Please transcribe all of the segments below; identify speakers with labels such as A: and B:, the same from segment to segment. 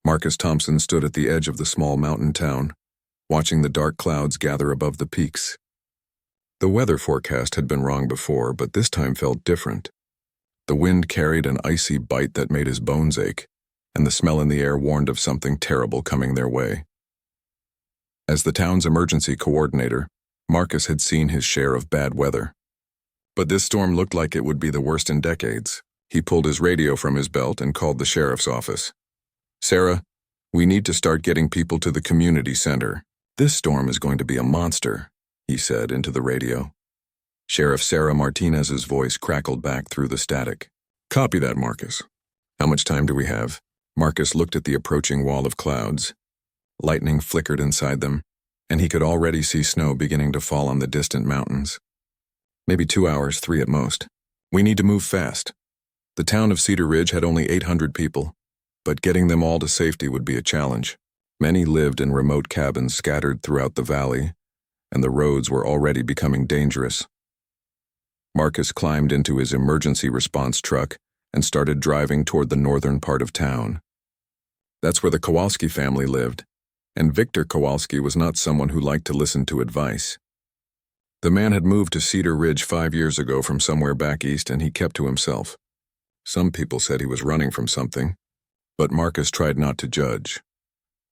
A: Marcus Thompson stood at the edge of the small mountain town, watching the dark clouds gather above the peaks. The weather forecast had been wrong before, but this time felt different. The wind carried an icy bite that made his bones ache, and the smell in the air warned of something terrible coming their way. As the town's emergency coordinator, Marcus had seen his share of bad weather. But this storm looked like it would be the worst in decades. He pulled his radio from his belt and called the sheriff's office. "Sarah, we need to start getting people to the community center. This storm is going to be a monster," he said into the radio. Sheriff Sarah Martinez's voice crackled back through the static. "Copy that, Marcus. How much time do we have?" Marcus looked at the approaching wall of clouds. Lightning flickered inside them, and he could already see snow beginning to fall on the distant mountains. "Maybe 2 hours, 3 at most. We need to move fast." The town of Cedar Ridge had only 800 people, but getting them all to safety would be a challenge. Many lived in remote cabins scattered throughout the valley, and the roads were already becoming dangerous. Marcus climbed into his emergency response truck and started driving toward the northern part of town. That's where the Kowalski family lived, and Victor Kowalski was not someone who liked to listen to advice. The man had moved to Cedar Ridge 5 years ago from somewhere back east, and he kept to himself. Some people said he was running from something, but Marcus tried not to judge.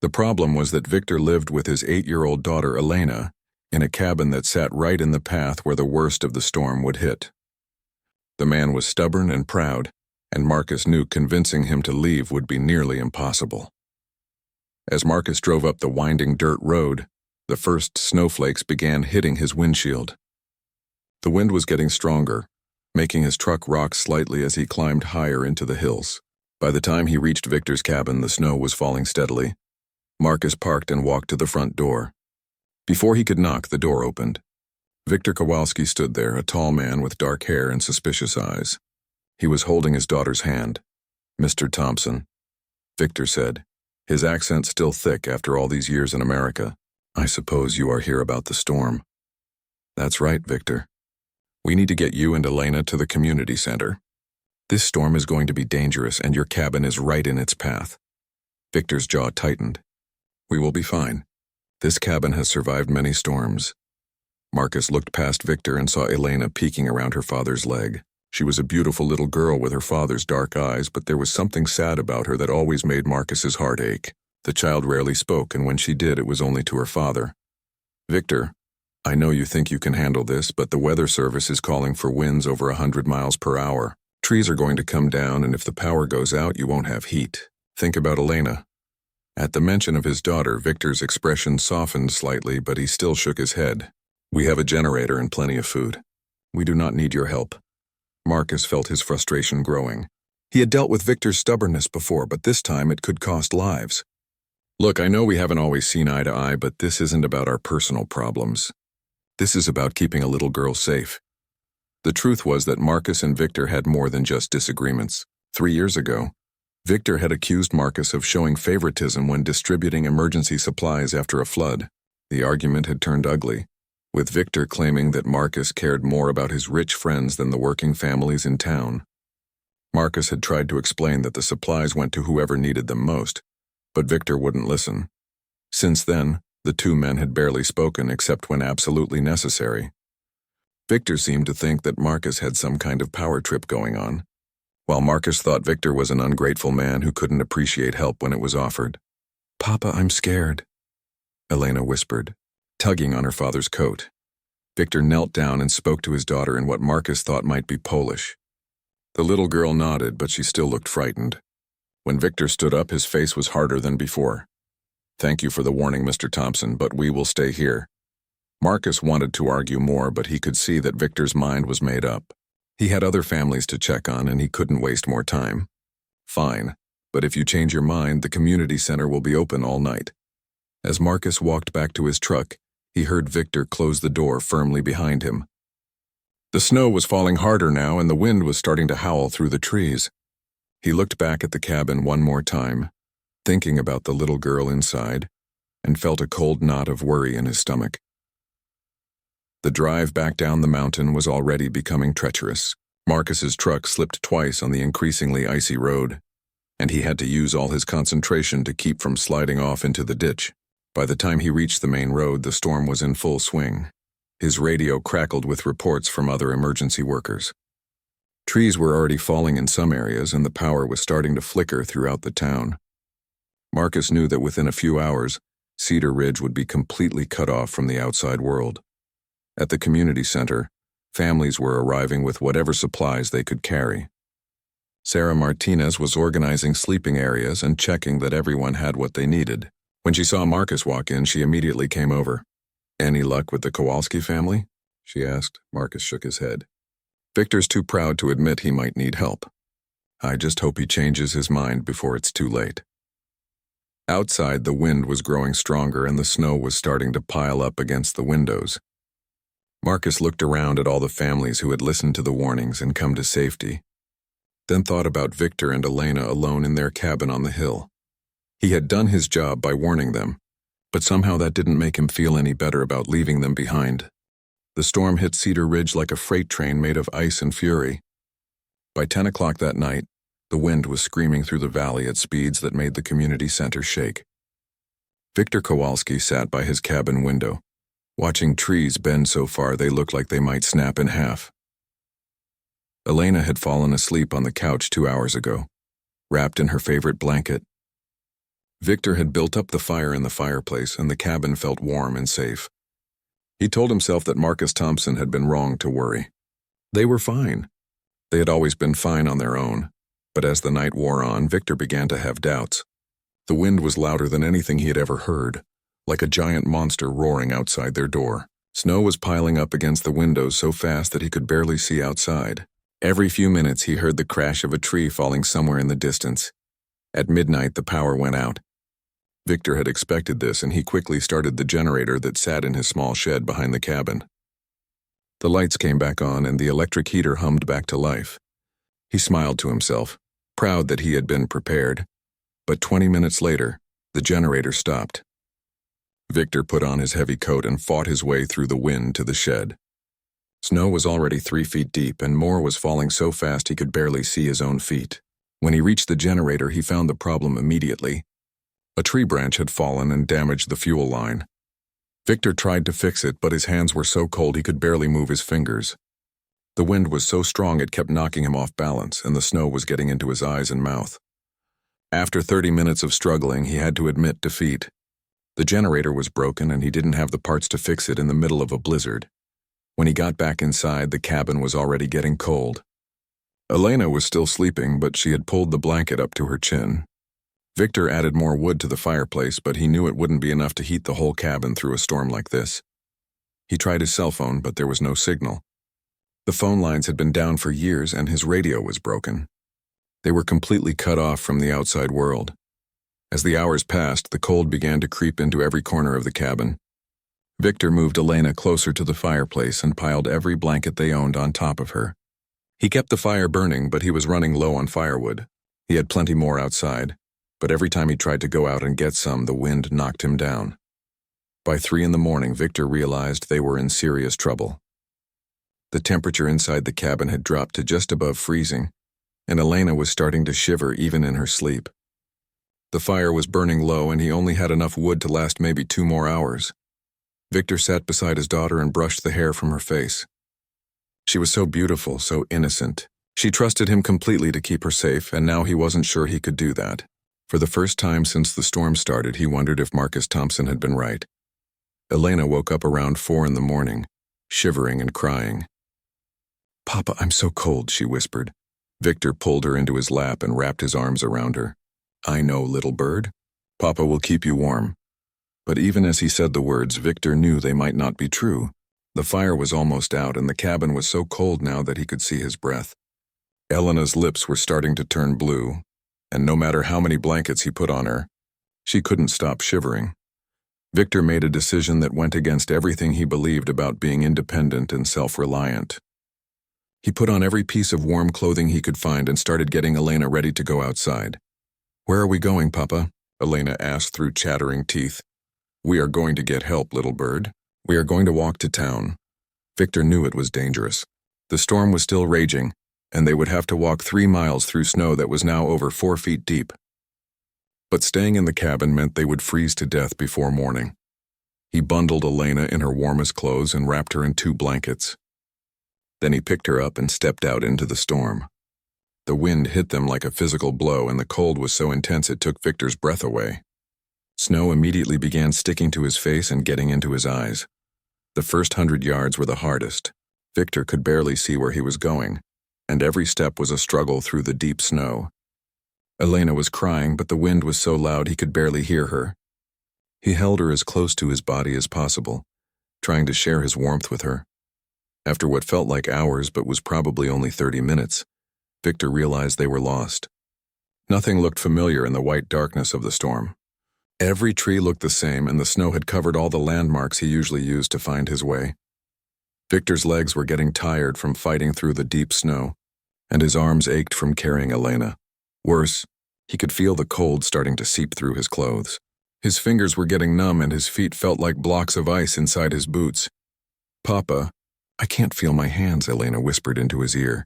A: The problem was that Victor lived with his 8-year-old daughter Elena in a cabin that sat right in the path where the worst of the storm would hit. The man was stubborn and proud, and Marcus knew convincing him to leave would be nearly impossible. As Marcus drove up the winding dirt road, the first snowflakes began hitting his windshield. The wind was getting stronger, making his truck rock slightly as he climbed higher into the hills. By the time he reached Victor's cabin, the snow was falling steadily. Marcus parked and walked to the front door. Before he could knock, the door opened. Victor Kowalski stood there, a tall man with dark hair and suspicious eyes. He was holding his daughter's hand. "Mr. Thompson," Victor said, his accent still thick after all these years in America. "I suppose you are here about the storm." "That's right, Victor. We need to get you and Elena to the community center. This storm is going to be dangerous, and your cabin is right in its path." Victor's jaw tightened. "We will be fine. This cabin has survived many storms." Marcus looked past Victor and saw Elena peeking around her father's leg. She was a beautiful little girl with her father's dark eyes, but there was something sad about her that always made Marcus's heart ache. The child rarely spoke, and when she did, it was only to her father. "Victor, I know you think you can handle this, but the weather service is calling for winds over 100 miles per hour. Trees are going to come down, and if the power goes out, you won't have heat. Think about Elena." At the mention of his daughter, Victor's expression softened slightly, but he still shook his head. "We have a generator and plenty of food. We do not need your help." Marcus felt his frustration growing. He had dealt with Victor's stubbornness before, but this time it could cost lives. "Look, I know we haven't always seen eye to eye, but this isn't about our personal problems. This is about keeping a little girl safe." The truth was that Marcus and Victor had more than just disagreements. 3 years ago, Victor had accused Marcus of showing favoritism when distributing emergency supplies after a flood. The argument had turned ugly, with Victor claiming that Marcus cared more about his rich friends than the working families in town. Marcus had tried to explain that the supplies went to whoever needed them most, but Victor wouldn't listen. Since then, the two men had barely spoken except when absolutely necessary. Victor seemed to think that Marcus had some kind of power trip going on, while Marcus thought Victor was an ungrateful man who couldn't appreciate help when it was offered. "Papa, I'm scared," Elena whispered, tugging on her father's coat. Victor knelt down and spoke to his daughter in what Marcus thought might be Polish. The little girl nodded, but she still looked frightened. When Victor stood up, his face was harder than before. "Thank you for the warning, Mr. Thompson, but we will stay here." Marcus wanted to argue more, but he could see that Victor's mind was made up. He had other families to check on, and he couldn't waste more time. "Fine, but if you change your mind, the community center will be open all night." As Marcus walked back to his truck, he heard Victor close the door firmly behind him. The snow was falling harder now, and the wind was starting to howl through the trees. He looked back at the cabin one more time, thinking about the little girl inside, and felt a cold knot of worry in his stomach. The drive back down the mountain was already becoming treacherous. Marcus's truck slipped twice on the increasingly icy road. and he had to use all his concentration to keep from sliding off into the ditch. By the time he reached the main road, the storm was in full swing. His radio crackled with reports from other emergency workers. Trees were already falling in some areas, and the power was starting to flicker throughout the town. Marcus knew that within a few hours, Cedar Ridge would be completely cut off from the outside world. At the community center, families were arriving with whatever supplies they could carry. Sarah Martinez was organizing sleeping areas and checking that everyone had what they needed. When she saw Marcus walk in, she immediately came over. "Any luck with the Kowalski family?" she asked. Marcus shook his head. "Victor's too proud to admit he might need help. I just hope he changes his mind before it's too late." Outside, the wind was growing stronger and the snow was starting to pile up against the windows. Marcus looked around at all the families who had listened to the warnings and come to safety, then thought about Victor and Elena alone in their cabin on the hill. He had done his job by warning them, but somehow that didn't make him feel any better about leaving them behind. The storm hit Cedar Ridge like a freight train made of ice and fury. By 10 o'clock that night, the wind was screaming through the valley at speeds that made the community center shake. Victor Kowalski sat by his cabin window, watching trees bend so far they looked like they might snap in half. Elena had fallen asleep on the couch 2 hours ago, wrapped in her favorite blanket. Victor had built up the fire in the fireplace, and the cabin felt warm and safe. He told himself that Marcus Thompson had been wrong to worry. They were fine. They had always been fine on their own, but as the night wore on, Victor began to have doubts. The wind was louder than anything he had ever heard, like a giant monster roaring outside their door. Snow was piling up against the windows so fast that he could barely see outside. Every few minutes he heard the crash of a tree falling somewhere in the distance. At midnight, the power went out. Victor had expected this, and he quickly started the generator that sat in his small shed behind the cabin. The lights came back on, and the electric heater hummed back to life. He smiled to himself, proud that he had been prepared. But 20 minutes later, the generator stopped. Victor put on his heavy coat and fought his way through the wind to the shed. Snow was already 3 feet deep, and more was falling so fast he could barely see his own feet. When he reached the generator, he found the problem immediately. A tree branch had fallen and damaged the fuel line. Victor tried to fix it, but his hands were so cold he could barely move his fingers. The wind was so strong it kept knocking him off balance, and the snow was getting into his eyes and mouth. After 30 minutes of struggling, he had to admit defeat. The generator was broken, and he didn't have the parts to fix it in the middle of a blizzard. When he got back inside, the cabin was already getting cold. Elena was still sleeping, but she had pulled the blanket up to her chin. Victor added more wood to the fireplace, but he knew it wouldn't be enough to heat the whole cabin through a storm like this. He tried his cell phone, but there was no signal. The phone lines had been down for years, and his radio was broken. They were completely cut off from the outside world. As the hours passed, the cold began to creep into every corner of the cabin. Victor moved Elena closer to the fireplace and piled every blanket they owned on top of her. He kept the fire burning, but he was running low on firewood. He had plenty more outside, but every time he tried to go out and get some, the wind knocked him down. By 3 in the morning, Victor realized they were in serious trouble. The temperature inside the cabin had dropped to just above freezing, and Elena was starting to shiver even in her sleep. The fire was burning low, and he only had enough wood to last maybe 2 more hours. Victor sat beside his daughter and brushed the hair from her face. She was so beautiful, so innocent. She trusted him completely to keep her safe, and now he wasn't sure he could do that. For the first time since the storm started, he wondered if Marcus Thompson had been right. Elena woke up around 4 in the morning, shivering and crying. "Papa, I'm so cold," she whispered. Victor pulled her into his lap and wrapped his arms around her. "I know, little bird. Papa will keep you warm." But even as he said the words, Victor knew they might not be true. The fire was almost out, and the cabin was so cold now that he could see his breath. Elena's lips were starting to turn blue, and no matter how many blankets he put on her, she couldn't stop shivering. Victor made a decision that went against everything he believed about being independent and self-reliant. He put on every piece of warm clothing he could find and started getting Elena ready to go outside. "Where are we going, Papa?" Elena asked through chattering teeth. "We are going to get help, little bird. We are going to walk to town." Victor knew it was dangerous. The storm was still raging, and they would have to walk 3 miles through snow that was now over 4 feet deep. But staying in the cabin meant they would freeze to death before morning. He bundled Elena in her warmest clothes and wrapped her in 2 blankets. Then he picked her up and stepped out into the storm. The wind hit them like a physical blow, and the cold was so intense it took Victor's breath away. Snow immediately began sticking to his face and getting into his eyes. The first 100 yards were the hardest. Victor could barely see where he was going, and every step was a struggle through the deep snow. Elena was crying, but the wind was so loud he could barely hear her. He held her as close to his body as possible, trying to share his warmth with her. After what felt like hours but was probably only 30 minutes, Victor realized they were lost. Nothing looked familiar in the white darkness of the storm. Every tree looked the same, and the snow had covered all the landmarks he usually used to find his way. Victor's legs were getting tired from fighting through the deep snow, and his arms ached from carrying Elena. Worse, he could feel the cold starting to seep through his clothes. His fingers were getting numb, and his feet felt like blocks of ice inside his boots. "Papa, I can't feel my hands," Elena whispered into his ear.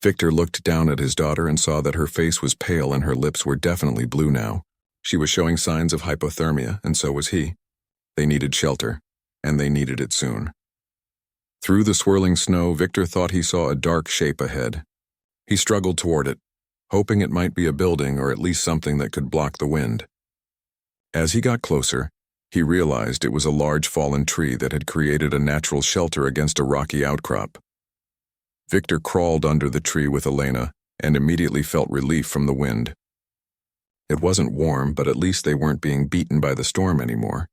A: Victor looked down at his daughter and saw that her face was pale and her lips were definitely blue now. She was showing signs of hypothermia, and so was he. They needed shelter, and they needed it soon. Through the swirling snow, Victor thought he saw a dark shape ahead. He struggled toward it, hoping it might be a building or at least something that could block the wind. As he got closer, he realized it was a large fallen tree that had created a natural shelter against a rocky outcrop. Victor crawled under the tree with Elena and immediately felt relief from the wind. It wasn't warm, but at least they weren't being beaten by the storm anymore.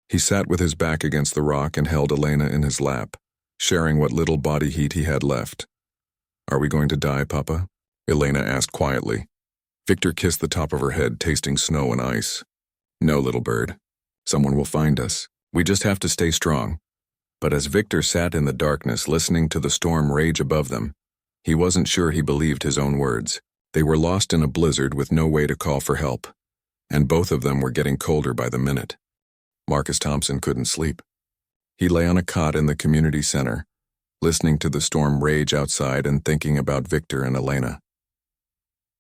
A: He sat with his back against the rock and held Elena in his lap, sharing what little body heat he had left. "Are we going to die, Papa?" Elena asked quietly. Victor kissed the top of her head, tasting snow and ice. "No, little bird. Someone will find us. We just have to stay strong." But as Victor sat in the darkness listening to the storm rage above them, he wasn't sure he believed his own words. They were lost in a blizzard with no way to call for help, and both of them were getting colder by the minute. Marcus Thompson couldn't sleep. He lay on a cot in the community center, listening to the storm rage outside and thinking about Victor and Elena.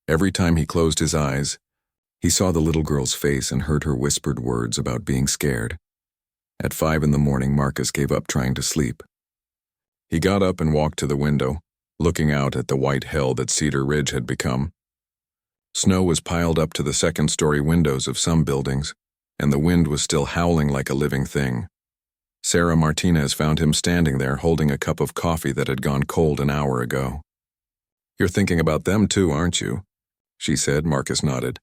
A: Every time he closed his eyes, he saw the little girl's face and heard her whispered words about being scared. At 5 in the morning, Marcus gave up trying to sleep. He got up and walked to the window, looking out at the white hell that Cedar Ridge had become. Snow was piled up to the second-story windows of some buildings, and the wind was still howling like a living thing. Sarah Martinez found him standing there holding a cup of coffee that had gone cold an hour ago. "You're thinking about them too, aren't you?" she said. Marcus nodded.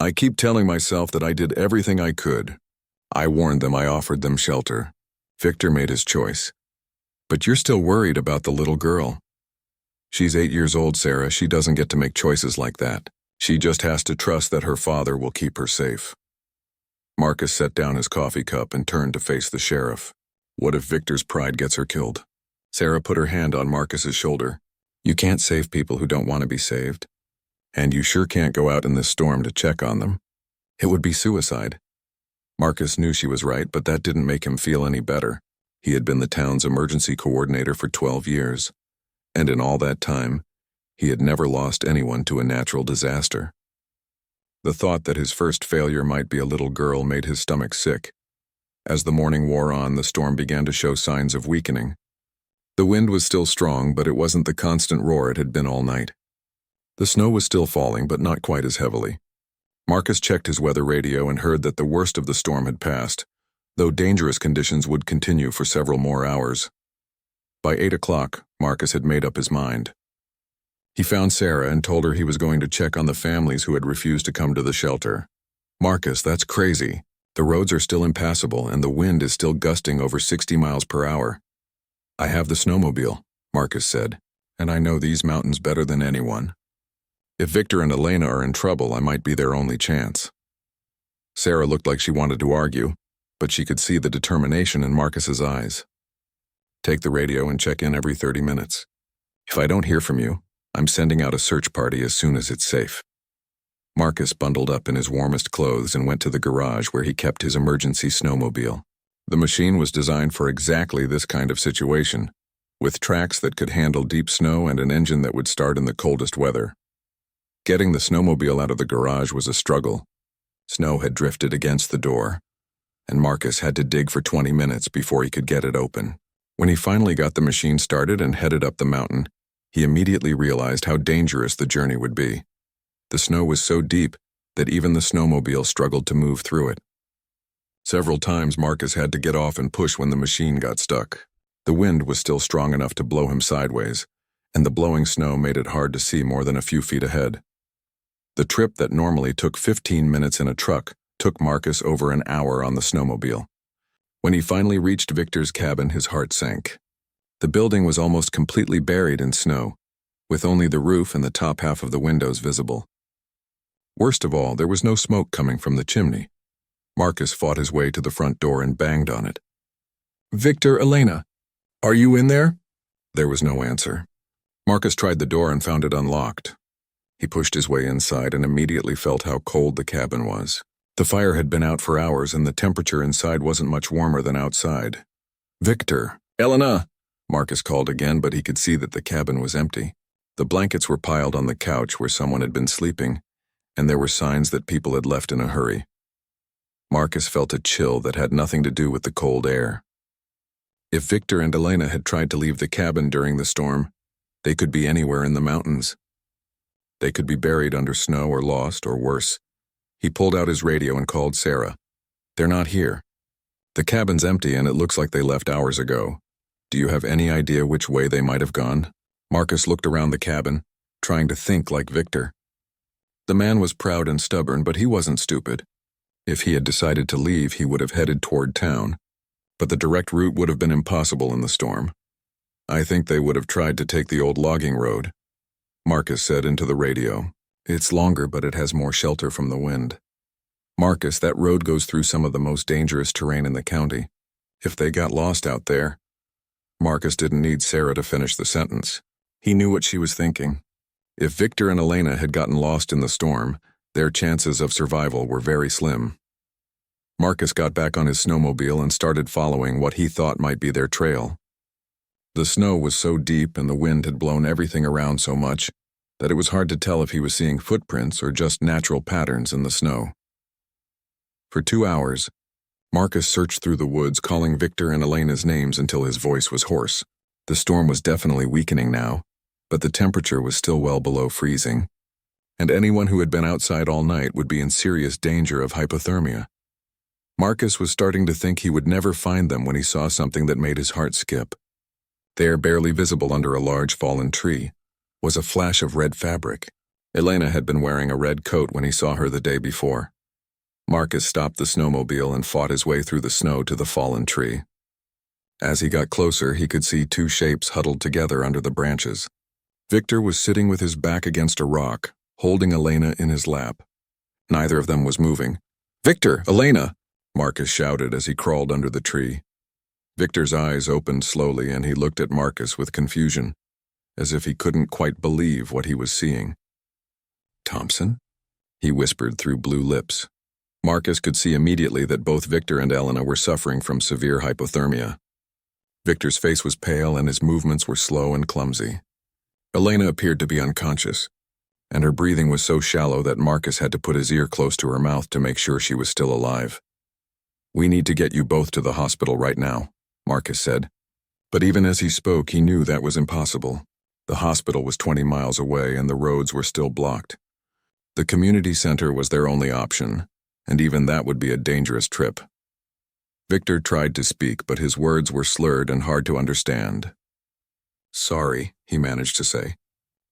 A: "I keep telling myself that I did everything I could. I warned them, I offered them shelter." Victor made his choice. "But you're still worried about the little girl." "She's 8 years old, Sarah. She doesn't get to make choices like that. She just has to trust that her father will keep her safe." Marcus set down his coffee cup and turned to face the sheriff. What if Victor's pride gets her killed? Sarah put her hand on Marcus's shoulder. "You can't save people who don't want to be saved. And you sure can't go out in this storm to check on them. It would be suicide." Marcus knew she was right, but that didn't make him feel any better. He had been the town's emergency coordinator for 12 years, and in all that time, he had never lost anyone to a natural disaster. The thought that his first failure might be a little girl made his stomach sick. As the morning wore on, the storm began to show signs of weakening. The wind was still strong, but it wasn't the constant roar it had been all night. The snow was still falling, but not quite as heavily. Marcus checked his weather radio and heard that the worst of the storm had passed, though dangerous conditions would continue for several more hours. By 8 o'clock, Marcus had made up his mind. He found Sarah and told her he was going to check on the families who had refused to come to the shelter. "Marcus, that's crazy. The roads are still impassable and the wind is still gusting over 60 miles per hour. "I have the snowmobile," Marcus said, "and I know these mountains better than anyone. If Victor and Elena are in trouble, I might be their only chance." Sarah looked like she wanted to argue, but she could see the determination in Marcus's eyes. "Take the radio and check in every 30 minutes. If I don't hear from you, I'm sending out a search party as soon as it's safe." Marcus bundled up in his warmest clothes and went to the garage where he kept his emergency snowmobile. The machine was designed for exactly this kind of situation. with tracks that could handle deep snow and an engine that would start in the coldest weather. Getting the snowmobile out of the garage was a struggle. Snow had drifted against the door, and Marcus had to dig for 20 minutes before he could get it open. When he finally got the machine started and headed up the mountain, he immediately realized how dangerous the journey would be. The snow was so deep that even the snowmobile struggled to move through it. Several times Marcus had to get off and push when the machine got stuck. The wind was still strong enough to blow him sideways, and the blowing snow made it hard to see more than a few feet ahead. The trip that normally took 15 minutes in a truck took Marcus over an hour on the snowmobile. When he finally reached Victor's cabin, his heart sank. The building was almost completely buried in snow, with only the roof and the top half of the windows visible. Worst of all, there was no smoke coming from the chimney. Marcus fought his way to the front door and banged on it. "Victor, Elena, are you in there?" There was no answer. Marcus tried the door and found it unlocked. He pushed his way inside and immediately felt how cold the cabin was. The fire had been out for hours and the temperature inside wasn't much warmer than outside. "Victor, Elena!" Marcus called again, but he could see that the cabin was empty. The blankets were piled on the couch where someone had been sleeping, and there were signs that people had left in a hurry. Marcus felt a chill that had nothing to do with the cold air. If Victor and Elena had tried to leave the cabin during the storm, they could be anywhere in the mountains. They could be buried under snow or lost, or worse. He pulled out his radio and called Sarah. "They're not here. The cabin's empty and it looks like they left hours ago. Do you have any idea which way they might have gone?" Marcus looked around the cabin, trying to think like Victor. The man was proud and stubborn, but he wasn't stupid. If he had decided to leave, he would have headed toward town, but the direct route would have been impossible in the storm. "I think they would have tried to take the old logging road," Marcus said into the radio. "It's longer, but it has more shelter from the wind." "Marcus, that road goes through some of the most dangerous terrain in the county. If they got lost out there..." Marcus didn't need Sarah to finish the sentence. He knew what she was thinking. If Victor and Elena had gotten lost in the storm, their chances of survival were very slim. Marcus got back on his snowmobile and started following what he thought might be their trail. The snow was so deep and the wind had blown everything around so much that it was hard to tell if he was seeing footprints or just natural patterns in the snow. For 2 hours, Marcus searched through the woods, calling Victor and Elena's names until his voice was hoarse. The storm was definitely weakening now, but the temperature was still well below freezing, and anyone who had been outside all night would be in serious danger of hypothermia. Marcus was starting to think he would never find them when he saw something that made his heart skip. There, barely visible under a large fallen tree, was a flash of red fabric. Elena had been wearing a red coat when he saw her the day before. Marcus stopped the snowmobile and fought his way through the snow to the fallen tree. As he got closer, he could see 2 shapes huddled together under the branches. Victor was sitting with his back against a rock, holding Elena in his lap. Neither of them was moving. "Victor! Elena!" Marcus shouted as he crawled under the tree. Victor's eyes opened slowly and he looked at Marcus with confusion, as if he couldn't quite believe what he was seeing. "Thompson?" he whispered through blue lips. Marcus could see immediately that both Victor and Elena were suffering from severe hypothermia. Victor's face was pale and his movements were slow and clumsy. Elena appeared to be unconscious, and her breathing was so shallow that Marcus had to put his ear close to her mouth to make sure she was still alive. "We need to get you both to the hospital right now," Marcus said. But even as he spoke, he knew that was impossible. The hospital was 20 miles away and the roads were still blocked. The community center was their only option, and even that would be a dangerous trip. Victor tried to speak, but his words were slurred and hard to understand. "Sorry," he managed to say.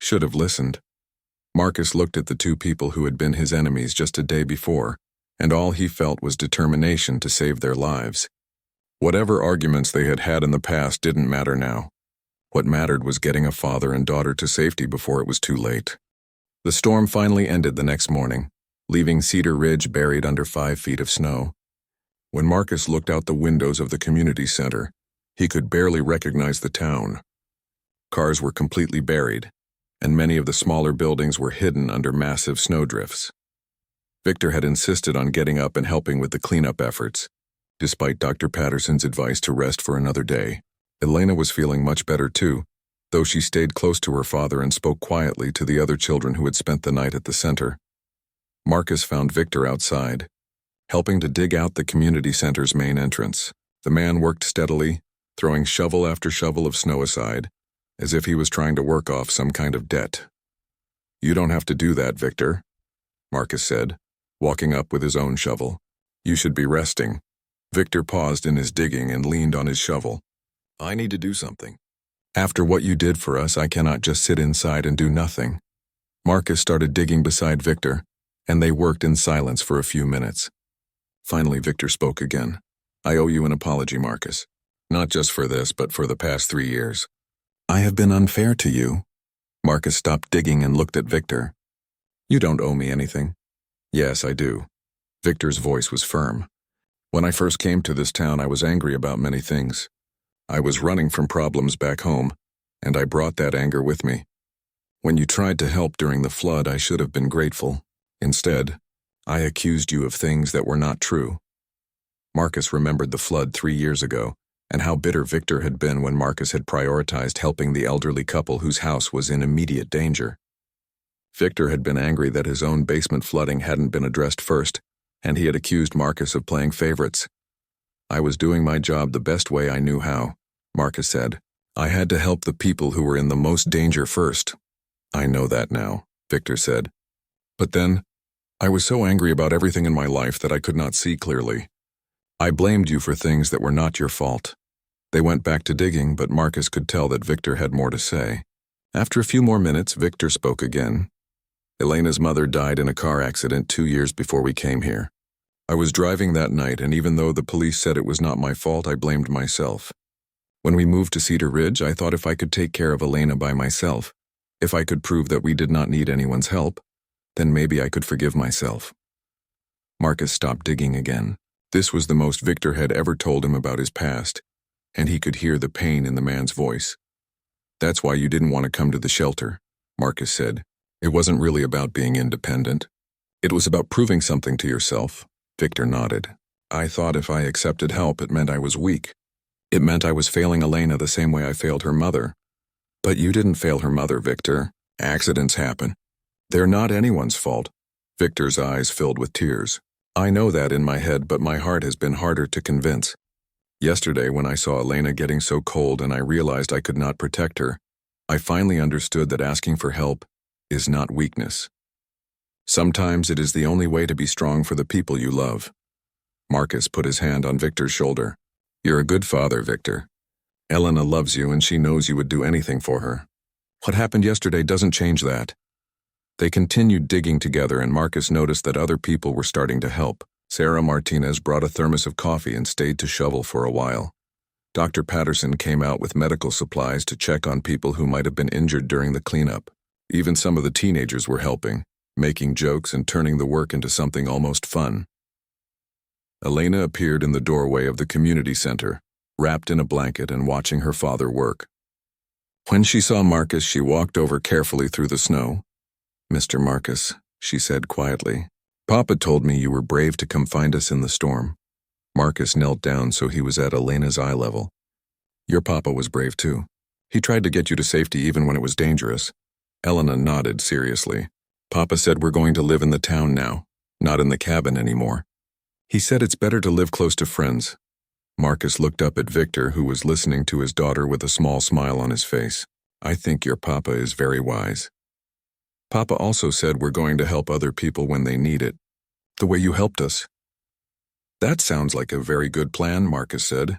A: "Should have listened." Marcus looked at the 2 people who had been his enemies just a day before, and all he felt was determination to save their lives. Whatever arguments they had had in the past didn't matter now. What mattered was getting a father and daughter to safety before it was too late. The storm finally ended the next morning, leaving Cedar Ridge buried under 5 feet of snow. When Marcus looked out the windows of the community center, he could barely recognize the town. Cars were completely buried, and many of the smaller buildings were hidden under massive snowdrifts. Victor had insisted on getting up and helping with the cleanup efforts, despite Dr. Patterson's advice to rest for another day. Elena was feeling much better too, though she stayed close to her father and spoke quietly to the other children who had spent the night at the center. Marcus found Victor outside, helping to dig out the community center's main entrance. The man worked steadily, throwing shovel after shovel of snow aside, as if he was trying to work off some kind of debt. "You don't have to do that, Victor," Marcus said, walking up with his own shovel. "You should be resting." Victor paused in his digging and leaned on his shovel. "I need to do something. After what you did for us, I cannot just sit inside and do nothing." Marcus started digging beside Victor, and they worked in silence for a few minutes. Finally, Victor spoke again. "I owe you an apology, Marcus. Not just for this, but for the past 3 years. I have been unfair to you." Marcus stopped digging and looked at Victor. "You don't owe me anything." "Yes, I do." Victor's voice was firm. "When I first came to this town, I was angry about many things. I was running from problems back home, and I brought that anger with me. When you tried to help during the flood, I should have been grateful. Instead, I accused you of things that were not true." Marcus remembered the flood 3 years ago, and how bitter Victor had been when Marcus had prioritized helping the elderly couple whose house was in immediate danger. Victor had been angry that his own basement flooding hadn't been addressed first, and he had accused Marcus of playing favorites. "I was doing my job the best way I knew how," Marcus said. "I had to help the people who were in the most danger first." "I know that now," Victor said. "But then, I was so angry about everything in my life that I could not see clearly. I blamed you for things that were not your fault." They went back to digging, but Marcus could tell that Victor had more to say. After a few more minutes, Victor spoke again. "Elena's mother died in a car accident 2 years before we came here. I was driving that night, and even though the police said it was not my fault, I blamed myself. When we moved to Cedar Ridge, I thought if I could take care of Elena by myself, if I could prove that we did not need anyone's help, then maybe I could forgive myself." Marcus stopped digging again. This was the most Victor had ever told him about his past, and he could hear the pain in the man's voice. "That's why you didn't want to come to the shelter," Marcus said. "It wasn't really about being independent. It was about proving something to yourself." Victor nodded. "I thought if I accepted help, it meant I was weak. It meant I was failing Elena the same way I failed her mother. But you didn't fail her mother, Victor. Accidents happen. They're not anyone's fault." Victor's eyes filled with tears. "I know that in my head, but my heart has been harder to convince. Yesterday, when I saw Elena getting so cold and I realized I could not protect her, I finally understood that asking for help is not weakness. Sometimes it is the only way to be strong for the people you love." Marcus put his hand on Victor's shoulder. "You're a good father, Victor. Elena loves you and she knows you would do anything for her. What happened yesterday doesn't change that." They continued digging together, and Marcus noticed that other people were starting to help. Sarah Martinez brought a thermos of coffee and stayed to shovel for a while. Dr. Patterson came out with medical supplies to check on people who might have been injured during the cleanup. Even some of the teenagers were helping, making jokes and turning the work into something almost fun. Elena appeared in the doorway of the community center, wrapped in a blanket and watching her father work. When she saw Marcus, she walked over carefully through the snow. "Mr. Marcus," she said quietly, "Papa told me you were brave to come find us in the storm." Marcus knelt down so he was at Elena's eye level. "Your papa was brave too. He tried to get you to safety even when it was dangerous." Elena nodded seriously. "Papa said we're going to live in the town now, not in the cabin anymore. He said it's better to live close to friends." Marcus looked up at Victor, who was listening to his daughter with a small smile on his face. "I think your papa is very wise. Papa also said we're going to help other people when they need it, the way you helped us." "That sounds like a very good plan," Marcus said.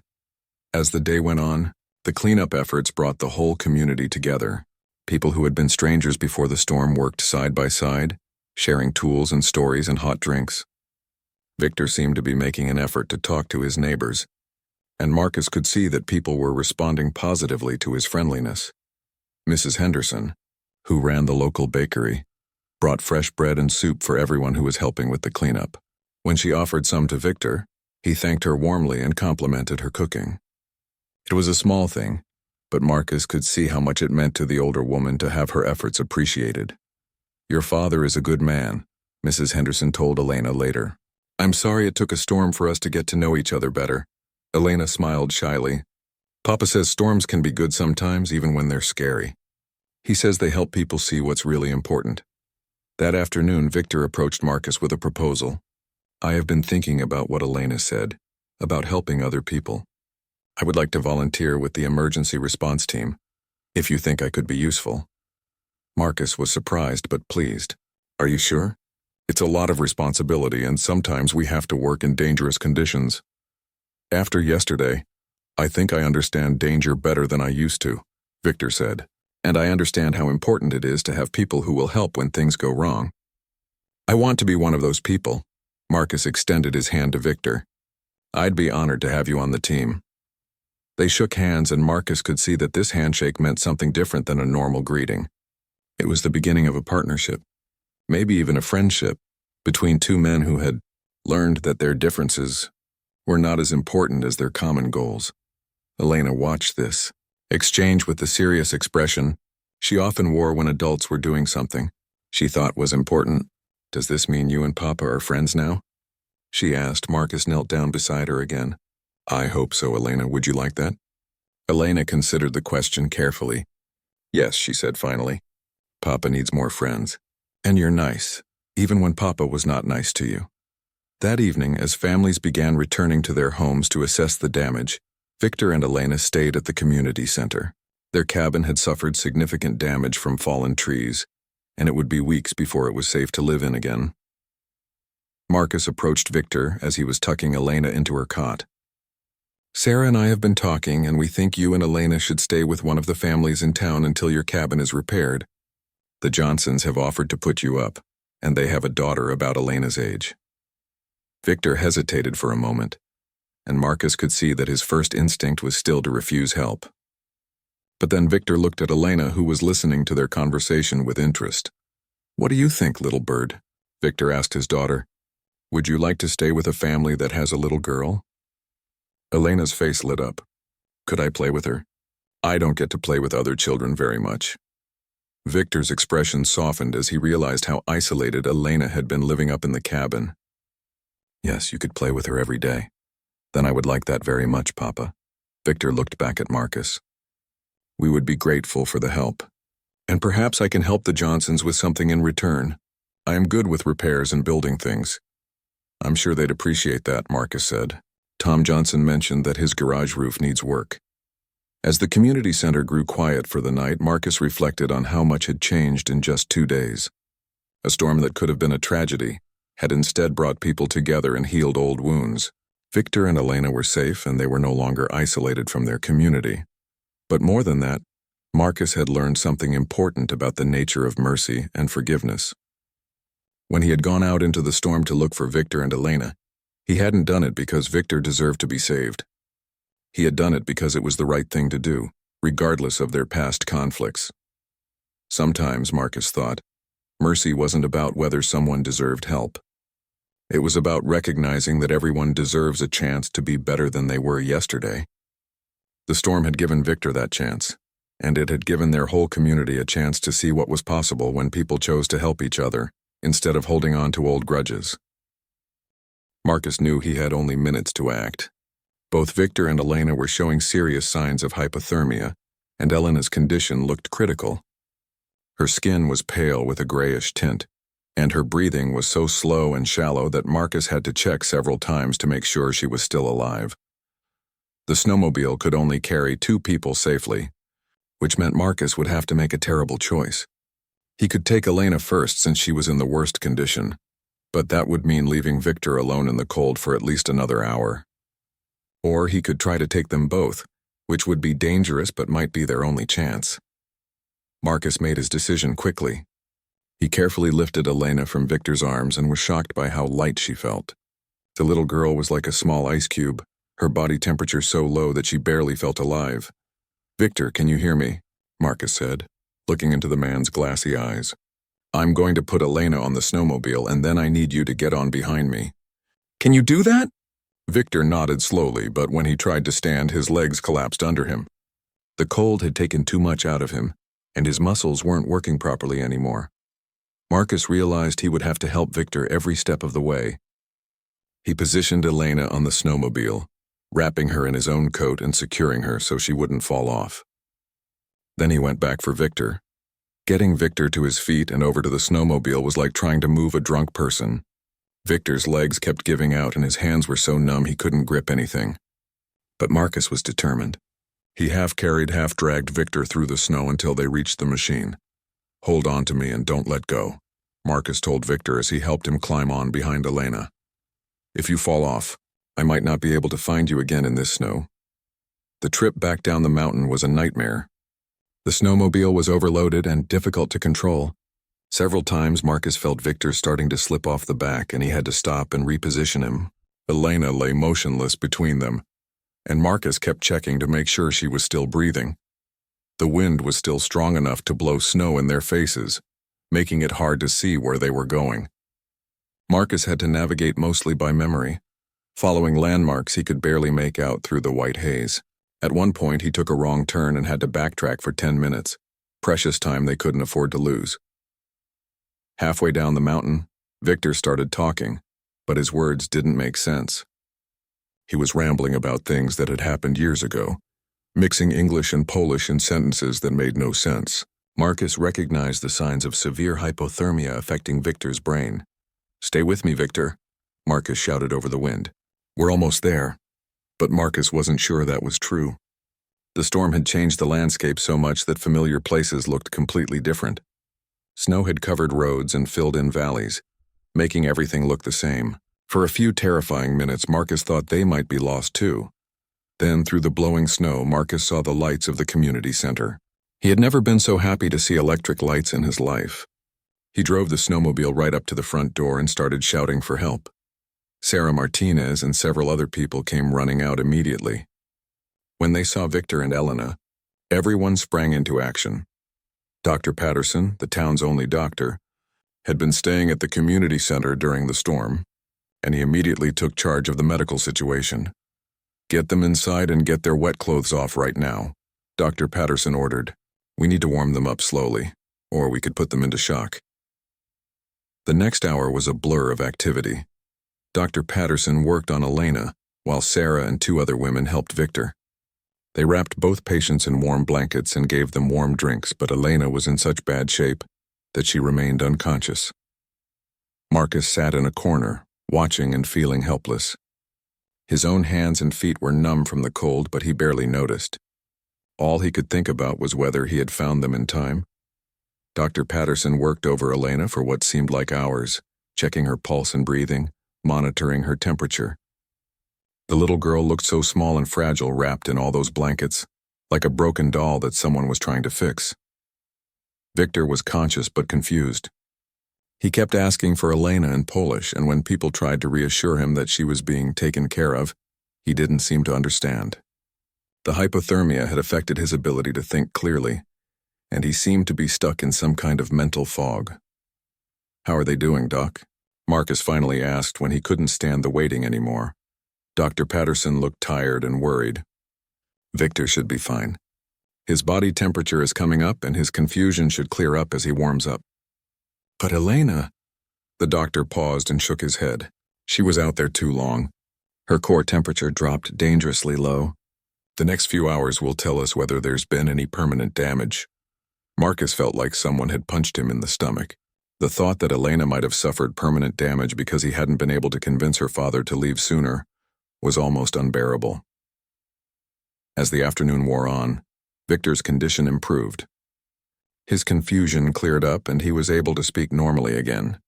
A: As the day went on, the cleanup efforts brought the whole community together. People who had been strangers before the storm worked side by side, sharing tools and stories and hot drinks. Victor seemed to be making an effort to talk to his neighbors, and Marcus could see that people were responding positively to his friendliness. Mrs. Henderson, who ran the local bakery, brought fresh bread and soup for everyone who was helping with the cleanup. When she offered some to Victor, he thanked her warmly and complimented her cooking. It was a small thing, but Marcus could see how much it meant to the older woman to have her efforts appreciated. "Your father is a good man," Mrs. Henderson told Elena later. "I'm sorry it took a storm for us to get to know each other better." Elena smiled shyly. Papa says storms can be good sometimes, even when they're scary. He says they help people see what's really important. That afternoon, Victor approached Marcus with a proposal. I have been thinking about what Elena said, about helping other people. I would like to volunteer with the emergency response team, if you think I could be useful. Marcus was surprised but pleased. Are you sure? It's a lot of responsibility, and sometimes we have to work in dangerous conditions. After yesterday, I think I understand danger better than I used to, Victor said, and I understand how important it is to have people who will help when things go wrong. I want to be one of those people. Marcus extended his hand to Victor. I'd be honored to have you on the team. They shook hands, and Marcus could see that this handshake meant something different than a normal greeting. It was the beginning of a partnership, maybe even a friendship, between two men who had learned that their differences were not as important as their common goals. Elena watched this exchange with the serious expression she often wore when adults were doing something she thought was important. Does this mean you and Papa are friends now? She asked. Marcus knelt down beside her again. I hope so, Elena. Would you like that? Elena considered the question carefully. Yes, she said finally. Papa needs more friends. And you're nice, even when Papa was not nice to you. That evening, as families began returning to their homes to assess the damage, Victor and Elena stayed at the community center. Their cabin had suffered significant damage from fallen trees, and it would be weeks before it was safe to live in again. Marcus approached Victor as he was tucking Elena into her cot. Sarah and I have been talking, and we think you and Elena should stay with one of the families in town until your cabin is repaired. The Johnsons have offered to put you up, and they have a daughter about Elena's age. Victor hesitated for a moment, and Marcus could see that his first instinct was still to refuse help. But then Victor looked at Elena, who was listening to their conversation with interest. What do you think, little bird? Victor asked his daughter. Would you like to stay with a family that has a little girl? Elena's face lit up. Could I play with her? I don't get to play with other children very much. Victor's expression softened as he realized how isolated Elena had been living up in the cabin. Yes, you could play with her every day. Then I would like that very much, Papa. Victor looked back at Marcus. We would be grateful for the help. And perhaps I can help the Johnsons with something in return. I am good with repairs and building things. I'm sure they'd appreciate that, Marcus said. Tom Johnson mentioned that his garage roof needs work. As the community center grew quiet for the night, Marcus reflected on how much had changed in just 2 days. A storm that could have been a tragedy had instead brought people together and healed old wounds. Victor and Elena were safe, and they were no longer isolated from their community. But more than that, Marcus had learned something important about the nature of mercy and forgiveness. When he had gone out into the storm to look for Victor and Elena, he hadn't done it because Victor deserved to be saved. He had done it because it was the right thing to do, regardless of their past conflicts. Sometimes, Marcus thought, mercy wasn't about whether someone deserved help. It was about recognizing that everyone deserves a chance to be better than they were yesterday. The storm had given Victor that chance, and it had given their whole community a chance to see what was possible when people chose to help each other, instead of holding on to old grudges. Marcus knew he had only minutes to act. Both Victor and Elena were showing serious signs of hypothermia, and Elena's condition looked critical. Her skin was pale with a grayish tint, and her breathing was so slow and shallow that Marcus had to check several times to make sure she was still alive. The snowmobile could only carry 2 people safely, which meant Marcus would have to make a terrible choice. He could take Elena first since she was in the worst condition, but that would mean leaving Victor alone in the cold for at least another hour. Or he could try to take them both, which would be dangerous but might be their only chance. Marcus made his decision quickly. He carefully lifted Elena from Victor's arms and was shocked by how light she felt. The little girl was like a small ice cube, her body temperature so low that she barely felt alive. Victor, can you hear me? Marcus said, looking into the man's glassy eyes. I'm going to put Elena on the snowmobile, and then I need you to get on behind me. Can you do that? Victor nodded slowly, but when he tried to stand, his legs collapsed under him. The cold had taken too much out of him, and his muscles weren't working properly anymore. Marcus realized he would have to help Victor every step of the way. He positioned Elena on the snowmobile, wrapping her in his own coat and securing her so she wouldn't fall off. Then he went back for Victor. Getting Victor to his feet and over to the snowmobile was like trying to move a drunk person. Victor's legs kept giving out and his hands were so numb he couldn't grip anything. But Marcus was determined. He half-carried, half-dragged Victor through the snow until they reached the machine. "Hold on to me and don't let go," Marcus told Victor as he helped him climb on behind Elena. "If you fall off, I might not be able to find you again in this snow." The trip back down the mountain was a nightmare. The snowmobile was overloaded and difficult to control. Several times Marcus felt Victor starting to slip off the back and he had to stop and reposition him. Elena lay motionless between them, and Marcus kept checking to make sure she was still breathing. The wind was still strong enough to blow snow in their faces, making it hard to see where they were going. Marcus had to navigate mostly by memory. Following landmarks he could barely make out through the white haze. At one point he took a wrong turn and had to backtrack for 10 minutes, precious time they couldn't afford to lose. Halfway down the mountain, Victor started talking, but his words didn't make sense. He was rambling about things that had happened years ago, mixing English and Polish in sentences that made no sense. Marcus recognized the signs of severe hypothermia affecting Victor's brain. "Stay with me, Victor," Marcus shouted over the wind. "We're almost there." But Marcus wasn't sure that was true. The storm had changed the landscape so much that familiar places looked completely different. Snow had covered roads and filled in valleys, making everything look the same. For a few terrifying minutes, Marcus thought they might be lost too. Then, through the blowing snow, Marcus saw the lights of the community center. He had never been so happy to see electric lights in his life. He drove the snowmobile right up to the front door and started shouting for help. Sarah Martinez and several other people came running out immediately. When they saw Victor and Elena, everyone sprang into action. Dr. Patterson, the town's only doctor, had been staying at the community center during the storm, and he immediately took charge of the medical situation. "Get them inside and get their wet clothes off right now," Dr. Patterson ordered. "We need to warm them up slowly, or we could put them into shock." The next hour was a blur of activity. Dr. Patterson worked on Elena, while Sarah and 2 other women helped Victor. They wrapped both patients in warm blankets and gave them warm drinks, but Elena was in such bad shape that she remained unconscious. Marcus sat in a corner, watching and feeling helpless. His own hands and feet were numb from the cold, but he barely noticed. All he could think about was whether he had found them in time. Dr. Patterson worked over Elena for what seemed like hours, checking her pulse and breathing, monitoring her temperature. The little girl looked so small and fragile wrapped in all those blankets, like a broken doll that someone was trying to fix. Victor was conscious but confused. He kept asking for Elena in Polish, and when people tried to reassure him that she was being taken care of, he didn't seem to understand. The hypothermia had affected his ability to think clearly, and he seemed to be stuck in some kind of mental fog. "How are they doing, Doc?" Marcus finally asked when he couldn't stand the waiting anymore. Dr. Patterson looked tired and worried. "Victor should be fine. His body temperature is coming up and his confusion should clear up as he warms up." "But Elena..." The doctor paused and shook his head. "She was out there too long. Her core temperature dropped dangerously low. The next few hours will tell us whether there's been any permanent damage." Marcus felt like someone had punched him in the stomach. The thought that Elena might have suffered permanent damage because he hadn't been able to convince her father to leave sooner was almost unbearable. As the afternoon wore on, Victor's condition improved. His confusion cleared up and he was able to speak normally again.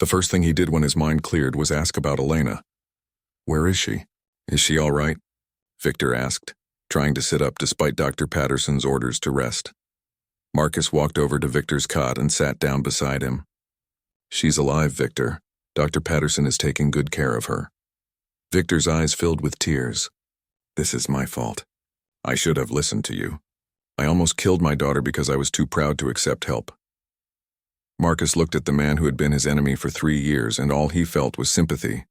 A: The first thing he did when his mind cleared was ask about Elena. "Where is she? Is she all right?" Victor asked, trying to sit up despite Dr. Patterson's orders to rest. Marcus walked over to Victor's cot and sat down beside him. "She's alive, Victor. Dr. Patterson is taking good care of her." Victor's eyes filled with tears. "This is my fault. I should have listened to you. I almost killed my daughter because I was too proud to accept help." Marcus looked at the man who had been his enemy for 3 years, and all he felt was sympathy.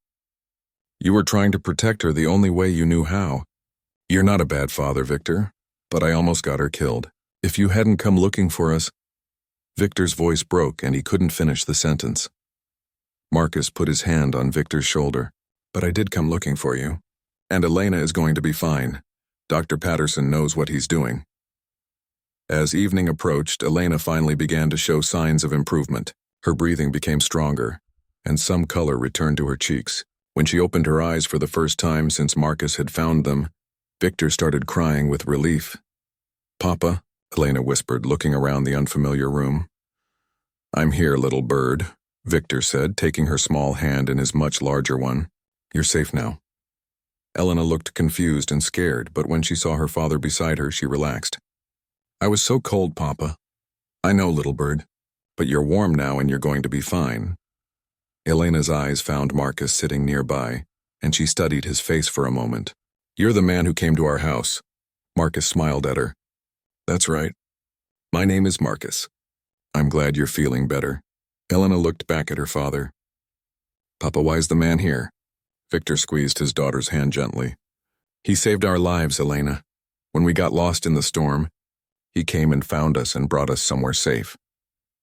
A: "You were trying to protect her the only way you knew how. You're not a bad father, Victor, but I almost got her killed. If you hadn't come looking for us..." Victor's voice broke and he couldn't finish the sentence. Marcus put his hand on Victor's shoulder. "But I did come looking for you. And Elena is going to be fine. Dr. Patterson knows what he's doing. As evening approached, Elena finally began to show signs of improvement. Her breathing became stronger, and some color returned to her cheeks. When she opened her eyes for the first time since Marcus had found them, Victor started crying with relief. "Papa," Elena whispered, looking around the unfamiliar room. "I'm here, little bird," Victor said, taking her small hand in his much larger one. "You're safe now." Elena looked confused and scared, but when she saw her father beside her, she relaxed. "I was so cold, Papa." "I know, little bird, but you're warm now and you're going to be fine." Elena's eyes found Marcus sitting nearby, and she studied his face for a moment. "You're the man who came to our house." Marcus smiled at her. "That's right. My name is Marcus. I'm glad you're feeling better." Elena looked back at her father. "Papa, why's the man here?" Victor squeezed his daughter's hand gently. "He saved our lives, Elena. When we got lost in the storm, he came and found us and brought us somewhere safe."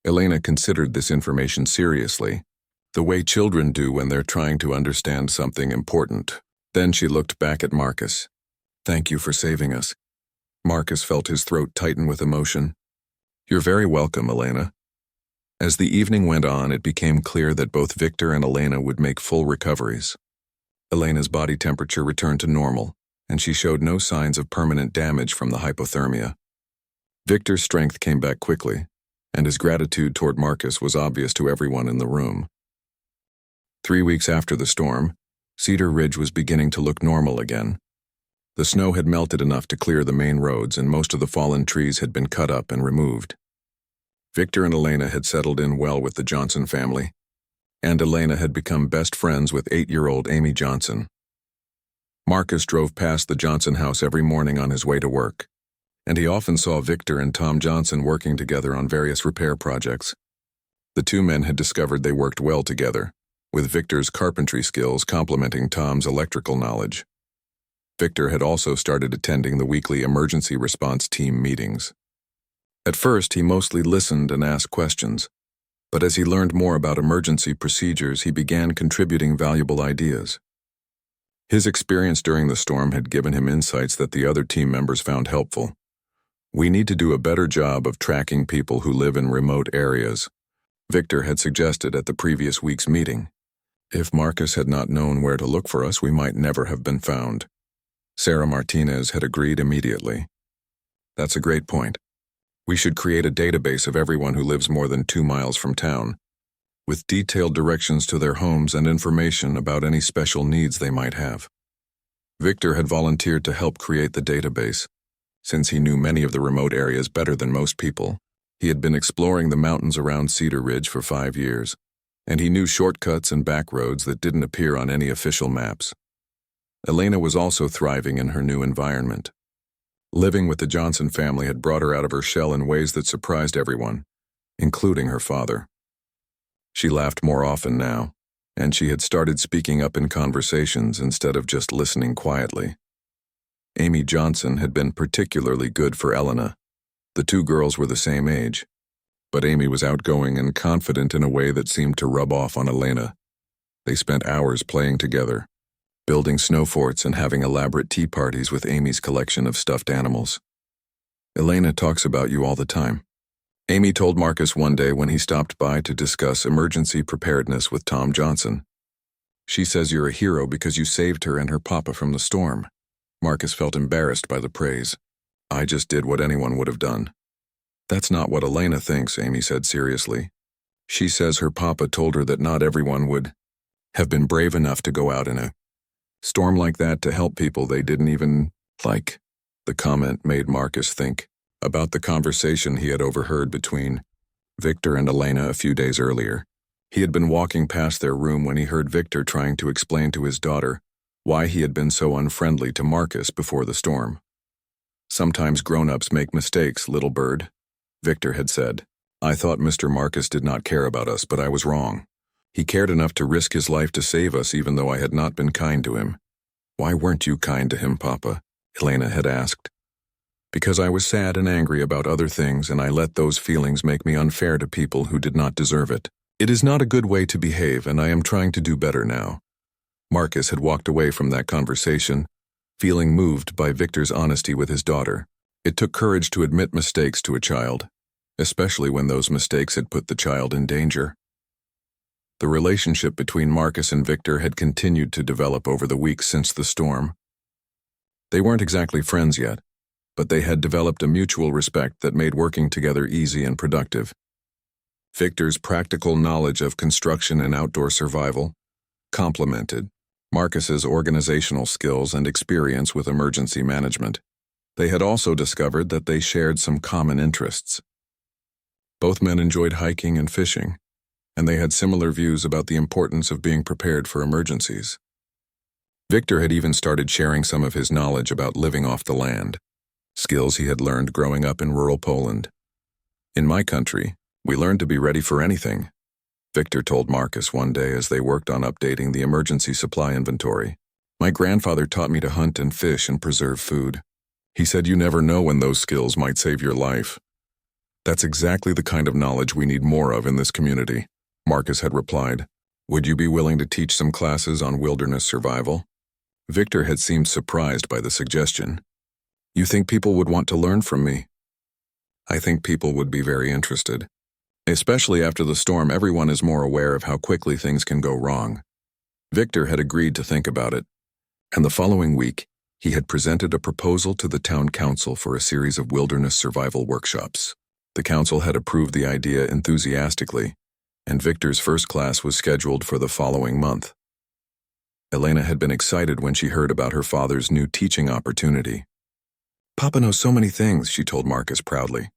A: Elena considered this information seriously, the way children do when they're trying to understand something important. Then she looked back at Marcus. "Thank you for saving us." Marcus felt his throat tighten with emotion. "You're very welcome, Elena." As the evening went on, it became clear that both Victor and Elena would make full recoveries. Elena's body temperature returned to normal, and she showed no signs of permanent damage from the hypothermia. Victor's strength came back quickly, and his gratitude toward Marcus was obvious to everyone in the room. 3 weeks after the storm, Cedar Ridge was beginning to look normal again. The snow had melted enough to clear the main roads, and most of the fallen trees had been cut up and removed. Victor and Elena had settled in well with the Johnson family, and Elena had become best friends with 8-year-old Amy Johnson. Marcus drove past the Johnson house every morning on his way to work, and he often saw Victor and Tom Johnson working together on various repair projects. The two men had discovered they worked well together, with Victor's carpentry skills complementing Tom's electrical knowledge. Victor had also started attending the weekly emergency response team meetings. At first, he mostly listened and asked questions, but as he learned more about emergency procedures, he began contributing valuable ideas. His experience during the storm had given him insights that the other team members found helpful. "We need to do a better job of tracking people who live in remote areas," Victor had suggested at the previous week's meeting. "If Marcus had not known where to look for us, we might never have been found." Sarah Martinez had agreed immediately. "That's a great point. We should create a database of everyone who lives more than 2 miles from town, with detailed directions to their homes and information about any special needs they might have." Victor had volunteered to help create the database, since he knew many of the remote areas better than most people. He had been exploring the mountains around Cedar Ridge for 5 years, and he knew shortcuts and back roads that didn't appear on any official maps. Elena was also thriving in her new environment. Living with the Johnson family had brought her out of her shell in ways that surprised everyone, including her father. She laughed more often now, and she had started speaking up in conversations instead of just listening quietly. Amy Johnson had been particularly good for Elena. The two girls were the same age, but Amy was outgoing and confident in a way that seemed to rub off on Elena. They spent hours playing together, building snow forts and having elaborate tea parties with Amy's collection of stuffed animals. "Elena talks about you all the time," Amy told Marcus one day when he stopped by to discuss emergency preparedness with Tom Johnson. "She says you're a hero because you saved her and her papa from the storm." Marcus felt embarrassed by the praise. "I just did what anyone would have done." "That's not what Elena thinks," Amy said seriously. "She says her papa told her that not everyone would have been brave enough to go out in a storm like that to help people they didn't even like." The comment made Marcus think about the conversation he had overheard between Victor and Elena a few days earlier. He had been walking past their room when he heard Victor trying to explain to his daughter why he had been so unfriendly to Marcus before the storm. "Sometimes grown-ups make mistakes, little bird," Victor had said. "I thought Mr. Marcus did not care about us, but I was wrong. He cared enough to risk his life to save us even though I had not been kind to him." "Why weren't you kind to him, Papa?" Elena had asked. "Because I was sad and angry about other things, and I let those feelings make me unfair to people who did not deserve it. It is not a good way to behave, and I am trying to do better now." Marcus had walked away from that conversation, feeling moved by Victor's honesty with his daughter. It took courage to admit mistakes to a child, especially when those mistakes had put the child in danger. The relationship between Marcus and Victor had continued to develop over the weeks since the storm. They weren't exactly friends yet, but they had developed a mutual respect that made working together easy and productive. Victor's practical knowledge of construction and outdoor survival complemented Marcus's organizational skills and experience with emergency management. They had also discovered that they shared some common interests. Both men enjoyed hiking and fishing, and they had similar views about the importance of being prepared for emergencies. Victor had even started sharing some of his knowledge about living off the land, skills he had learned growing up in rural Poland. "In my country, we learned to be ready for anything," Victor told Marcus one day as they worked on updating the emergency supply inventory. "My grandfather taught me to hunt and fish and preserve food. He said you never know when those skills might save your life." "That's exactly the kind of knowledge we need more of in this community," Marcus had replied. "Would you be willing to teach some classes on wilderness survival?" Victor had seemed surprised by the suggestion. "You think people would want to learn from me?" "I think people would be very interested. Especially after the storm, everyone is more aware of how quickly things can go wrong." Victor had agreed to think about it, and the following week, he had presented a proposal to the town council for a series of wilderness survival workshops. The council had approved the idea enthusiastically, and Victor's first class was scheduled for the following month. Elena had been excited when she heard about her father's new teaching opportunity. "Papa knows so many things," she told Marcus proudly.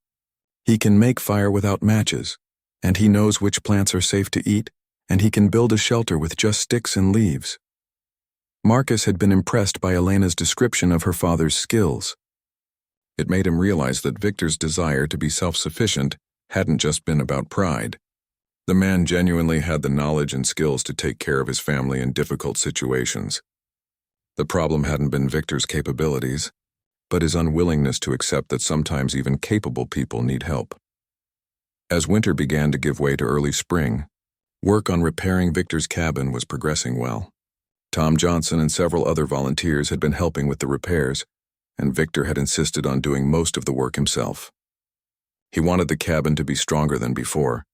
A: "He can make fire without matches, and he knows which plants are safe to eat, and he can build a shelter with just sticks and leaves." Marcus had been impressed by Elena's description of her father's skills. It made him realize that Victor's desire to be self-sufficient hadn't just been about pride. The man genuinely had the knowledge and skills to take care of his family in difficult situations. The problem hadn't been Victor's capabilities, but his unwillingness to accept that sometimes even capable people need help. As winter began to give way to early spring, work on repairing Victor's cabin was progressing well. Tom Johnson and several other volunteers had been helping with the repairs, and Victor had insisted on doing most of the work himself. He wanted the cabin to be stronger than before,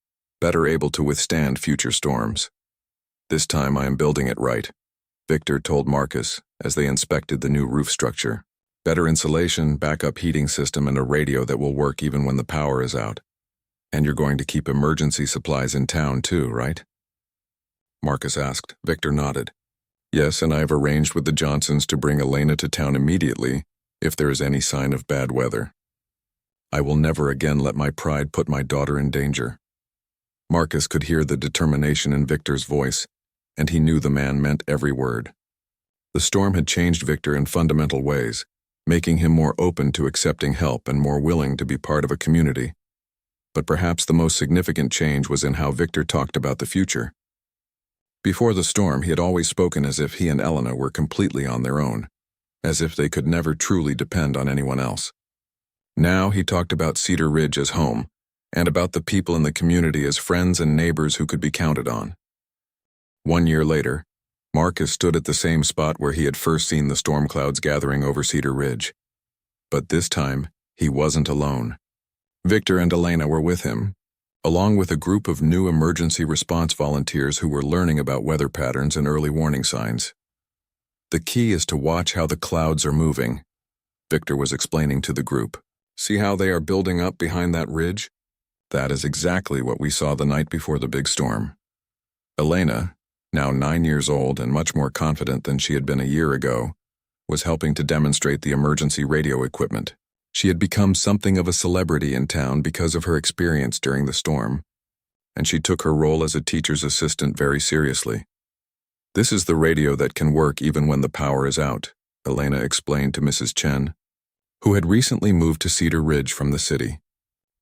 A: better able to withstand future storms. "This time I am building it right," Victor told Marcus as they inspected the new roof structure. "Better insulation, backup heating system, and a radio that will work even when the power is out. And you're going to keep emergency supplies in town too, right?" Marcus asked. Victor nodded. "Yes, and I have arranged with the Johnsons to bring Elena to town immediately if there is any sign of bad weather. I will never again let my pride put my daughter in danger." Marcus could hear the determination in Victor's voice, and he knew the man meant every word. The storm had changed Victor in fundamental ways, making him more open to accepting help and more willing to be part of a community. But perhaps the most significant change was in how Victor talked about the future. Before the storm, he had always spoken as if he and Elena were completely on their own, as if they could never truly depend on anyone else. Now he talked about Cedar Ridge as home, and about the people in the community as friends and neighbors who could be counted on. 1 year later, Marcus stood at the same spot where he had first seen the storm clouds gathering over Cedar Ridge. But this time, he wasn't alone. Victor and Elena were with him, along with a group of new emergency response volunteers who were learning about weather patterns and early warning signs. "The key is to watch how the clouds are moving," Victor was explaining to the group. "See how they are building up behind that ridge? That is exactly what we saw the night before the big storm." Elena, now 9 years old and much more confident than she had been a year ago, was helping to demonstrate the emergency radio equipment. She had become something of a celebrity in town because of her experience during the storm, and she took her role as a teacher's assistant very seriously. "This is the radio that can work even when the power is out," Elena explained to Mrs. Chen, who had recently moved to Cedar Ridge from the city.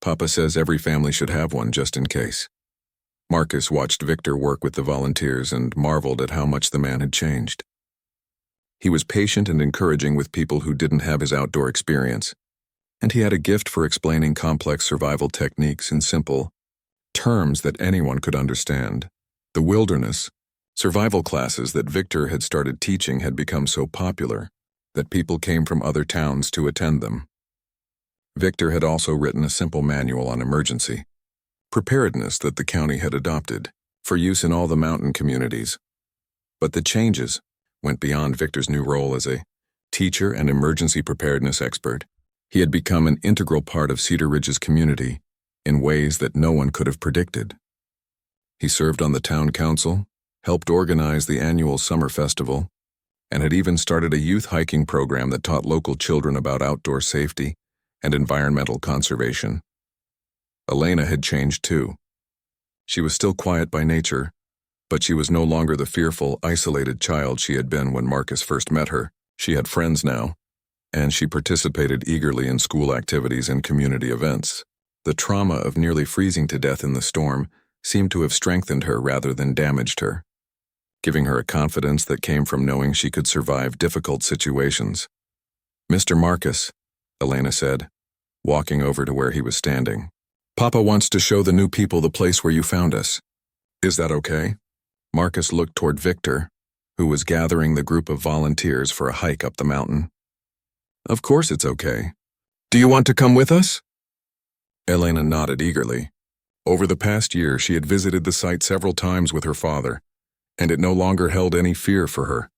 A: "Papa says every family should have one just in case." Marcus watched Victor work with the volunteers and marveled at how much the man had changed. He was patient and encouraging with people who didn't have his outdoor experience, and he had a gift for explaining complex survival techniques in simple terms that anyone could understand. The wilderness survival classes that Victor had started teaching had become so popular that people came from other towns to attend them. Victor had also written a simple manual on emergency preparedness that the county had adopted for use in all the mountain communities. But the changes went beyond Victor's new role as a teacher and emergency preparedness expert. He had become an integral part of Cedar Ridge's community in ways that no one could have predicted. He served on the town council, helped organize the annual summer festival, and had even started a youth hiking program that taught local children about outdoor safety and environmental conservation. Elena had changed too. She was still quiet by nature, but she was no longer the fearful, isolated child she had been when Marcus first met her. She had friends now, and she participated eagerly in school activities and community events. The trauma of nearly freezing to death in the storm seemed to have strengthened her rather than damaged her, giving her a confidence that came from knowing she could survive difficult situations. "Mr. Marcus," Elena said, walking over to where he was standing. "Papa wants to show the new people the place where you found us. Is that okay?" Marcus looked toward Victor, who was gathering the group of volunteers for a hike up the mountain. "Of course it's okay. Do you want to come with us?" Elena nodded eagerly. Over the past year, she had visited the site several times with her father, and it no longer held any fear for her.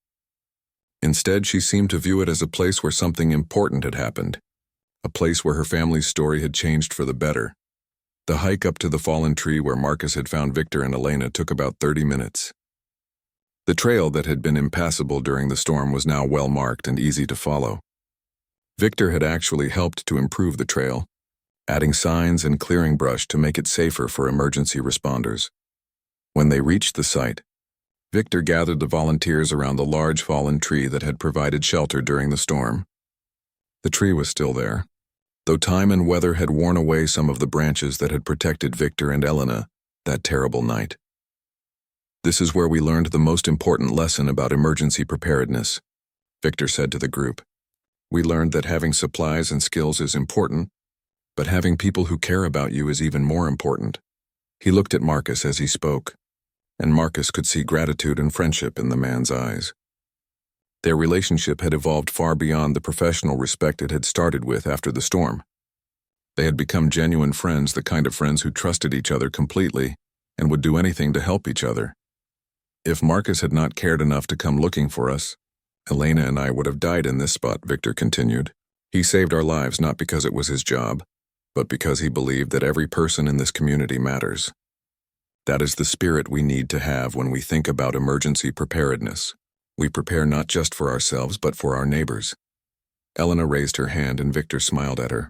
A: Instead, she seemed to view it as a place where something important had happened, a place where her family's story had changed for the better. The hike up to the fallen tree where Marcus had found Victor and Elena took about 30 minutes. The trail that had been impassable during the storm was now well marked and easy to follow. Victor had actually helped to improve the trail, adding signs and clearing brush to make it safer for emergency responders. When they reached the site, Victor gathered the volunteers around the large fallen tree that had provided shelter during the storm. The tree was still there, though time and weather had worn away some of the branches that had protected Victor and Elena that terrible night. "This is where we learned the most important lesson about emergency preparedness," Victor said to the group. "We learned that having supplies and skills is important, but having people who care about you is even more important." He looked at Marcus as he spoke, and Marcus could see gratitude and friendship in the man's eyes. Their relationship had evolved far beyond the professional respect it had started with after the storm. They had become genuine friends, the kind of friends who trusted each other completely and would do anything to help each other. "If Marcus had not cared enough to come looking for us, Elena and I would have died in this spot," Victor continued. "He saved our lives not because it was his job, but because he believed that every person in this community matters. That is the spirit we need to have when we think about emergency preparedness. We prepare not just for ourselves, but for our neighbors." Elena raised her hand and Victor smiled at her.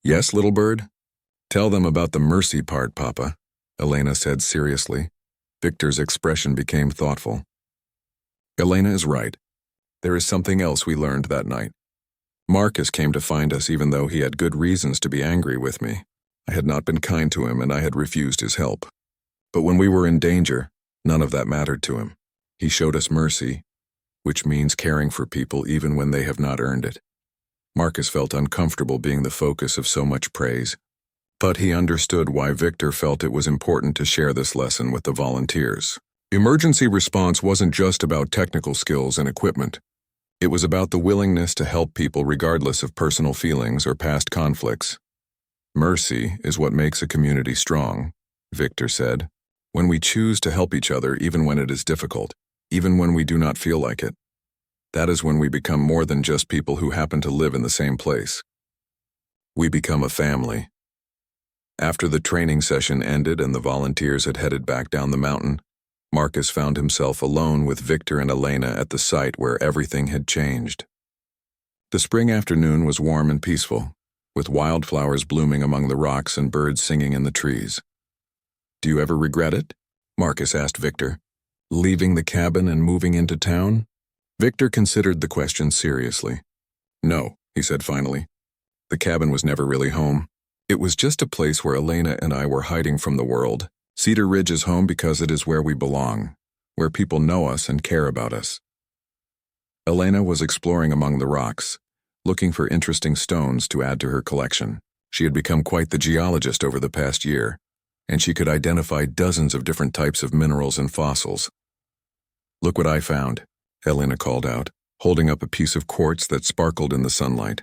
A: "Yes, little bird? Tell them about the mercy part, Papa," Elena said seriously. Victor's expression became thoughtful. "Elena is right. There is something else we learned that night. Marcus came to find us even though he had good reasons to be angry with me. I had not been kind to him and I had refused his help. But when we were in danger, none of that mattered to him. He showed us mercy, which means caring for people even when they have not earned it." Marcus felt uncomfortable being the focus of so much praise, but he understood why Victor felt it was important to share this lesson with the volunteers. Emergency response wasn't just about technical skills and equipment. It was about the willingness to help people regardless of personal feelings or past conflicts. "Mercy is what makes a community strong," Victor said. "When we choose to help each other even when it is difficult, even when we do not feel like it, that is when we become more than just people who happen to live in the same place. We become a family." After the training session ended and the volunteers had headed back down the mountain, Marcus found himself alone with Victor and Elena at the site where everything had changed. The spring afternoon was warm and peaceful, with wildflowers blooming among the rocks and birds singing in the trees. "Do you ever regret it?" Marcus asked Victor. "Leaving the cabin and moving into town?" Victor considered the question seriously. "No," he said finally. "The cabin was never really home. It was just a place where Elena and I were hiding from the world. Cedar Ridge is home because it is where we belong, where people know us and care about us." Elena was exploring among the rocks, looking for interesting stones to add to her collection. She had become quite the geologist over the past year, and she could identify dozens of different types of minerals and fossils. "Look what I found," Elena called out. holding up a piece of quartz that sparkled in the sunlight.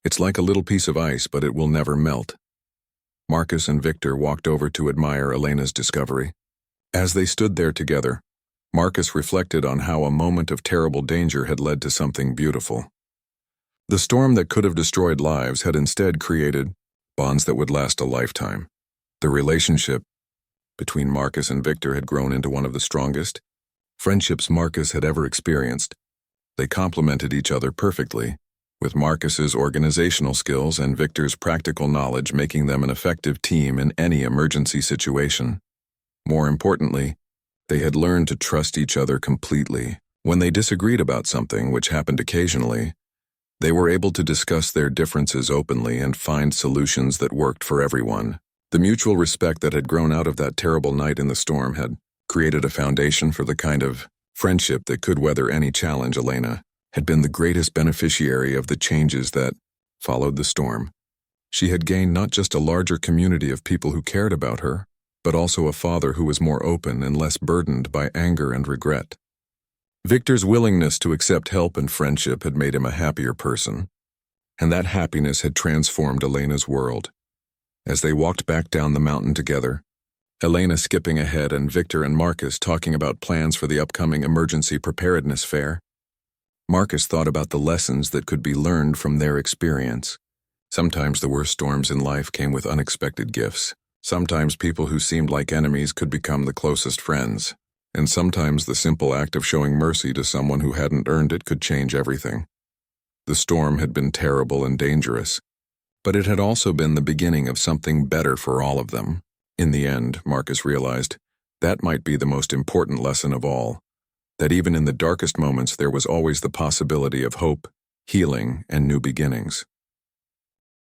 A: "It's like a little piece of ice, but it will never melt." Marcus and Victor walked over to admire Elena's discovery. As they stood there together, Marcus reflected on how a moment of terrible danger had led to something beautiful. The storm that could have destroyed lives had instead created bonds that would last a lifetime. The relationship between Marcus and Victor had grown into one of the strongest friendships Marcus had ever experienced. They complemented each other perfectly, with Marcus's organizational skills and Victor's practical knowledge making them an effective team in any emergency situation. More importantly, they had learned to trust each other completely. When they disagreed about something, which happened occasionally, they were able to discuss their differences openly and find solutions that worked for everyone. The mutual respect that had grown out of that terrible night in the storm had created a foundation for the kind of friendship that could weather any challenge. Elena had been the greatest beneficiary of the changes that followed the storm. She had gained not just a larger community of people who cared about her, but also a father who was more open and less burdened by anger and regret. Victor's willingness to accept help and friendship had made him a happier person, and that happiness had transformed Elena's world. As they walked back down the mountain together, Elena skipping ahead and Victor and Marcus talking about plans for the upcoming emergency preparedness fair, Marcus thought about the lessons that could be learned from their experience. Sometimes the worst storms in life came with unexpected gifts. Sometimes people who seemed like enemies could become the closest friends. And sometimes the simple act of showing mercy to someone who hadn't earned it could change everything. The storm had been terrible and dangerous, but it had also been the beginning of something better for all of them. In the end, Marcus realized, that might be the most important lesson of all, that even in the darkest moments there was always the possibility of hope, healing, and new beginnings.